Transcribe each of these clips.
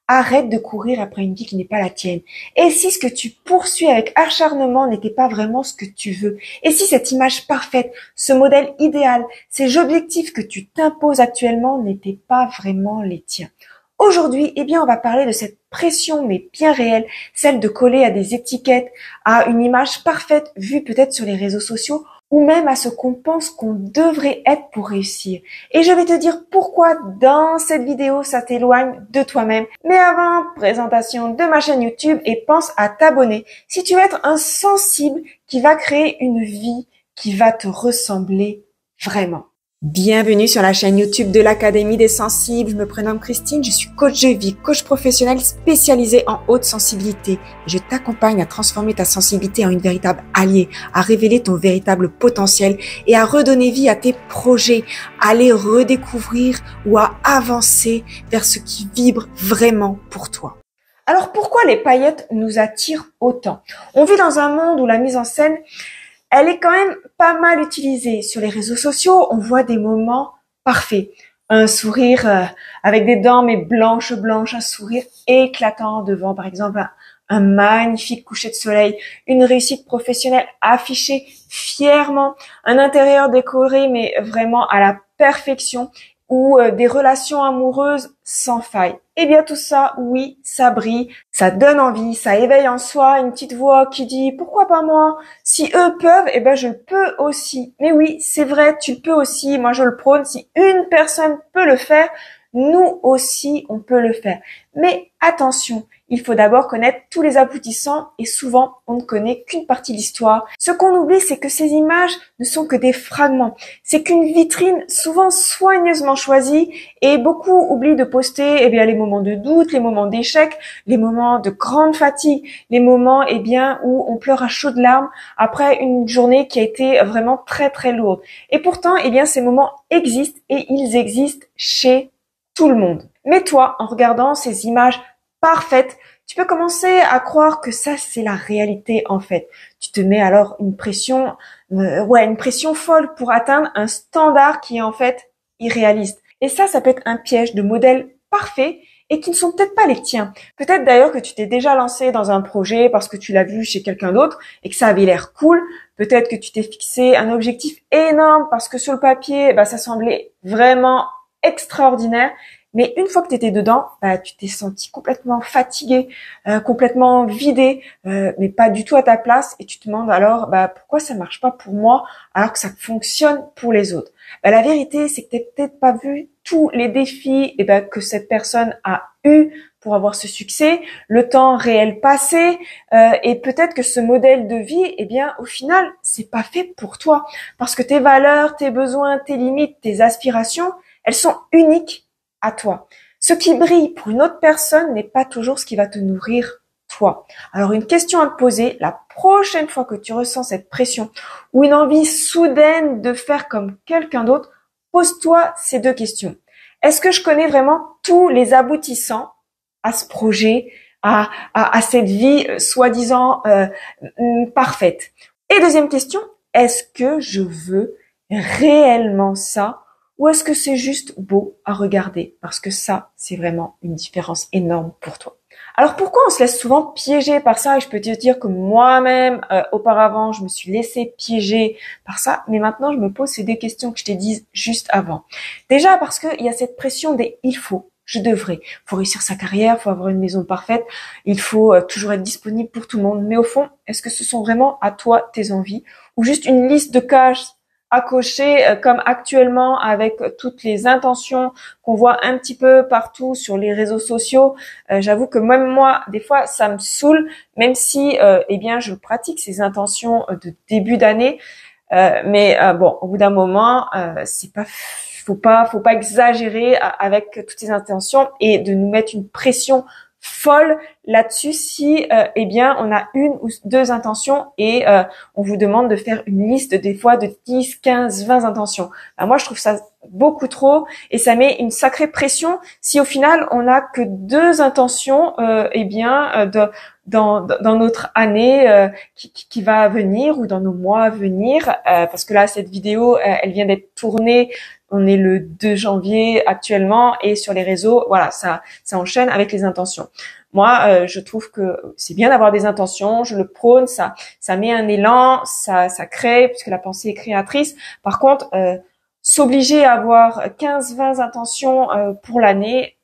Arrête de courir après une vie qui n'est pas la tienne. Et si ce que tu poursuis avec acharnement n'était pas vraiment ce que tu veux? Et si cette image parfaite, ce modèle idéal, ces objectifs que tu t'imposes actuellement n'étaient pas vraiment les tiens? Aujourd'hui, on va parler de cette pression, mais bien réelle, celle de coller à des étiquettes, à une image parfaite vue peut-être sur les réseaux sociaux, ou même à ce qu'on pense qu'on devrait être pour réussir. Et je vais te dire pourquoi dans cette vidéo ça t'éloigne de toi-même. Mais avant, présentation de ma chaîne YouTube et pense à t'abonner si tu veux être un sensible qui va créer une vie qui va te ressembler vraiment. Bienvenue sur la chaîne YouTube de l'Académie des Sensibles. Je me prénomme Christine, je suis coach de vie, coach professionnel spécialisé en haute sensibilité. Je t'accompagne à transformer ta sensibilité en une véritable alliée, à révéler ton véritable potentiel et à redonner vie à tes projets, à les redécouvrir ou à avancer vers ce qui vibre vraiment pour toi. Alors pourquoi les paillettes nous attirent autant? On vit dans un monde où la mise en scène elle est quand même pas mal utilisée. Sur les réseaux sociaux, on voit des moments parfaits. Un sourire avec des dents mais blanches, un sourire éclatant devant, par exemple, un magnifique coucher de soleil, une réussite professionnelle affichée fièrement, un intérieur décoré mais vraiment à la perfection, ou des relations amoureuses sans faille. Eh bien tout ça, oui, ça brille, ça donne envie, ça éveille en soi une petite voix qui dit « Pourquoi pas moi? Si eux peuvent, je le peux aussi. » Mais oui, c'est vrai, tu le peux aussi, moi je le prône, si une personne peut le faire, nous aussi on peut le faire. Mais attention, il faut d'abord connaître tous les aboutissants et souvent on ne connaît qu'une partie de l'histoire. Ce qu'on oublie, c'est que ces images ne sont que des fragments. C'est qu'une vitrine souvent soigneusement choisie et beaucoup oublient de poster les moments de doute, les moments d'échec, les moments de grande fatigue, les moments où on pleure à chaudes larmes après une journée qui a été vraiment très très lourde. Et pourtant, ces moments existent et ils existent chez tout le monde. Mais toi, en regardant ces images parfaites, tu peux commencer à croire que ça, c'est la réalité en fait. Tu te mets alors une pression folle pour atteindre un standard qui est en fait irréaliste. Et ça peut être un piège de modèles parfaits et qui ne sont peut-être pas les tiens. Peut-être d'ailleurs que tu t'es déjà lancé dans un projet parce que tu l'as vu chez quelqu'un d'autre et que ça avait l'air cool. Peut-être que tu t'es fixé un objectif énorme parce que sur le papier, ça semblait vraiment extraordinaire. Mais une fois que tu étais dedans, tu t'es senti complètement fatigué, complètement vidé, mais pas du tout à ta place. Et tu te demandes alors pourquoi ça marche pas pour moi alors que ça fonctionne pour les autres. La vérité, c'est que tu n'as peut-être pas vu tous les défis que cette personne a eu pour avoir ce succès, le temps réel passé, et peut-être que ce modèle de vie, au final, c'est pas fait pour toi, parce que tes valeurs, tes besoins, tes limites, tes aspirations, elles sont uniques à toi. Ce qui brille pour une autre personne n'est pas toujours ce qui va te nourrir toi. Alors une question à te poser, la prochaine fois que tu ressens cette pression ou une envie soudaine de faire comme quelqu'un d'autre, pose-toi ces deux questions. Est-ce que je connais vraiment tous les aboutissants à ce projet, à cette vie soi-disant parfaite? Et deuxième question, est-ce que je veux réellement ça? Ou est-ce que c'est juste beau à regarder? Parce que ça, c'est vraiment une différence énorme pour toi. Alors pourquoi on se laisse souvent piéger par ça? Et je peux te dire que moi-même, auparavant, je me suis laissée piéger par ça. Mais maintenant, je me pose ces deux questions que je t'ai dites juste avant. Déjà parce qu'il y a cette pression des « il faut ». Je devrais. Il faut réussir sa carrière, il faut avoir une maison parfaite, il faut toujours être disponible pour tout le monde. Mais au fond, est-ce que ce sont vraiment à toi tes envies? Ou juste une liste de cases à cocher comme actuellement avec toutes les intentions qu'on voit un petit peu partout sur les réseaux sociaux. J'avoue que même moi, des fois, ça me saoule, même si je pratique ces intentions de début d'année. Mais au bout d'un moment, c'est pas faut pas exagérer avec toutes ces intentions et de nous mettre une pression folle là-dessus si on a une ou deux intentions et on vous demande de faire une liste des fois de 10, 15, 20 intentions. Moi je trouve ça beaucoup trop et ça met une sacrée pression si au final on n'a que deux intentions dans notre année qui va venir ou dans nos mois à venir parce que là cette vidéo elle vient d'être tournée, on est le 2 janvier actuellement et sur les réseaux voilà ça enchaîne avec les intentions. Moi je trouve que c'est bien d'avoir des intentions, je le prône, ça met un élan, ça crée puisque la pensée est créatrice. Par contre s'obliger à avoir 15-20 intentions pour l'année,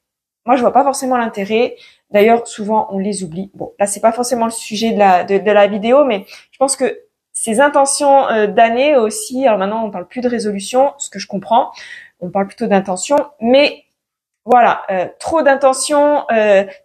moi je vois pas forcément l'intérêt. D'ailleurs, souvent on les oublie. Bon, là c'est pas forcément le sujet de la vidéo, mais je pense que ces intentions d'année aussi. Alors maintenant on parle plus de résolution, ce que je comprends. On parle plutôt d'intention, mais voilà, trop d'intentions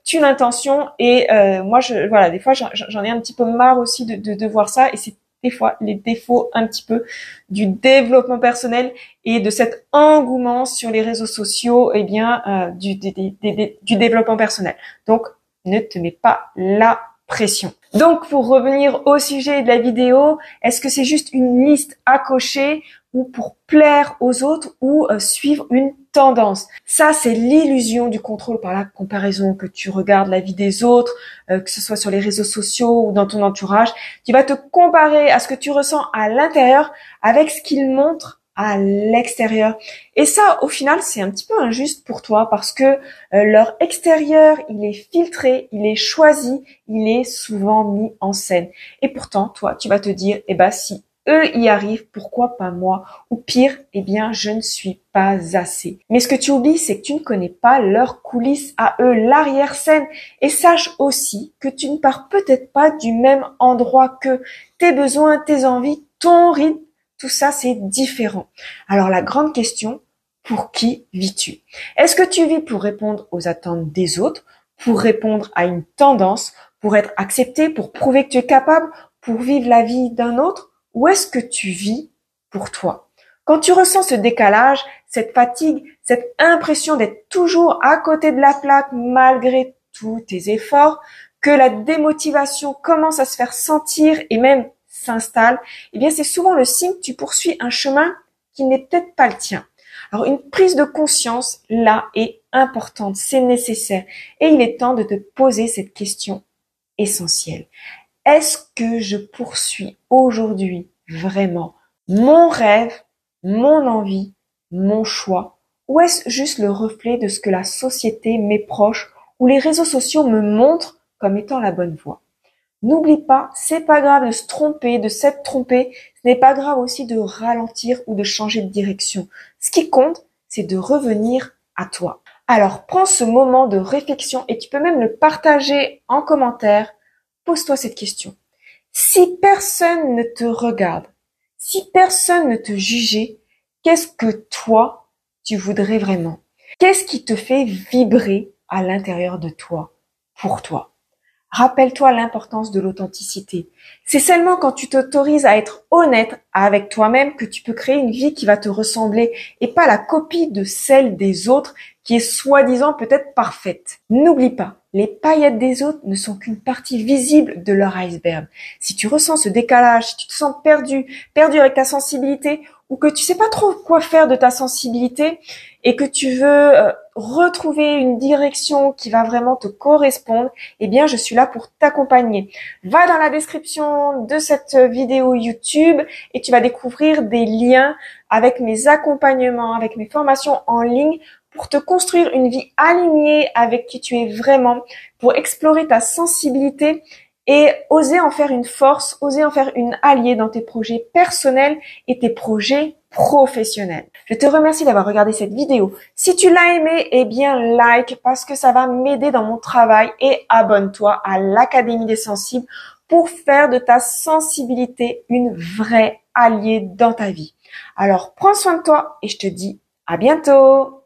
tue l'intention et moi voilà, des fois j'en ai un petit peu marre aussi de voir ça et c'est des fois les défauts un petit peu du développement personnel et de cet engouement sur les réseaux sociaux du développement personnel. Donc ne te mets pas la pression. Donc pour revenir au sujet de la vidéo, est-ce que c'est juste une liste à cocher ou pour plaire aux autres ou suivre une tendance? Ça, c'est l'illusion du contrôle par la comparaison, que tu regardes la vie des autres, que ce soit sur les réseaux sociaux ou dans ton entourage. Tu vas te comparer à ce que tu ressens à l'intérieur avec ce qu'ils montrent à l'extérieur. Et ça, au final, c'est un petit peu injuste pour toi parce que leur extérieur, il est filtré, il est choisi, il est souvent mis en scène. Et pourtant, toi, tu vas te dire, si eux y arrivent, pourquoi pas moi? Ou pire, je ne suis pas assez. Mais ce que tu oublies, c'est que tu ne connais pas leurs coulisses à eux, l'arrière-scène. Et sache aussi que tu ne pars peut-être pas du même endroit qu'eux. Tes besoins, tes envies, ton rythme, tout ça, c'est différent. Alors la grande question, pour qui vis-tu? Est-ce que tu vis pour répondre aux attentes des autres, pour répondre à une tendance, pour être accepté, pour prouver que tu es capable, pour vivre la vie d'un autre? Où est-ce que tu vis pour toi? Quand tu ressens ce décalage, cette fatigue, cette impression d'être toujours à côté de la plaque malgré tous tes efforts, que la démotivation commence à se faire sentir et même s'installe, c'est souvent le signe que tu poursuis un chemin qui n'est peut-être pas le tien. Alors une prise de conscience là est importante, c'est nécessaire et il est temps de te poser cette question essentielle. Est-ce que je poursuis aujourd'hui vraiment mon rêve, mon envie, mon choix, ou est-ce juste le reflet de ce que la société, mes proches ou les réseaux sociaux me montrent comme étant la bonne voie? N'oublie pas, c'est pas grave de se tromper, de s'être trompé, ce n'est pas grave aussi de ralentir ou de changer de direction. Ce qui compte, c'est de revenir à toi. Alors prends ce moment de réflexion et tu peux même le partager en commentaire. Pose-toi cette question. Si personne ne te regarde, si personne ne te jugeait, qu'est-ce que toi, tu voudrais vraiment? Qu'est-ce qui te fait vibrer à l'intérieur de toi, pour toi? Rappelle-toi l'importance de l'authenticité. C'est seulement quand tu t'autorises à être honnête avec toi-même que tu peux créer une vie qui va te ressembler et pas la copie de celle des autres qui est soi-disant peut-être parfaite. N'oublie pas, les paillettes des autres ne sont qu'une partie visible de leur iceberg. Si tu ressens ce décalage, si tu te sens perdu avec ta sensibilité ou que tu sais pas trop quoi faire de ta sensibilité et que tu veux retrouver une direction qui va vraiment te correspondre, je suis là pour t'accompagner. Va dans la description de cette vidéo YouTube et tu vas découvrir des liens avec mes accompagnements, avec mes formations en ligne pour te construire une vie alignée avec qui tu es vraiment, pour explorer ta sensibilité et oser en faire une force, oser en faire une alliée dans tes projets personnels et tes projets professionnels. Je te remercie d'avoir regardé cette vidéo. Si tu l'as aimé, like parce que ça va m'aider dans mon travail et abonne-toi à l'Académie des Sensibles pour faire de ta sensibilité une vraie alliée dans ta vie. Alors, prends soin de toi et je te dis à bientôt.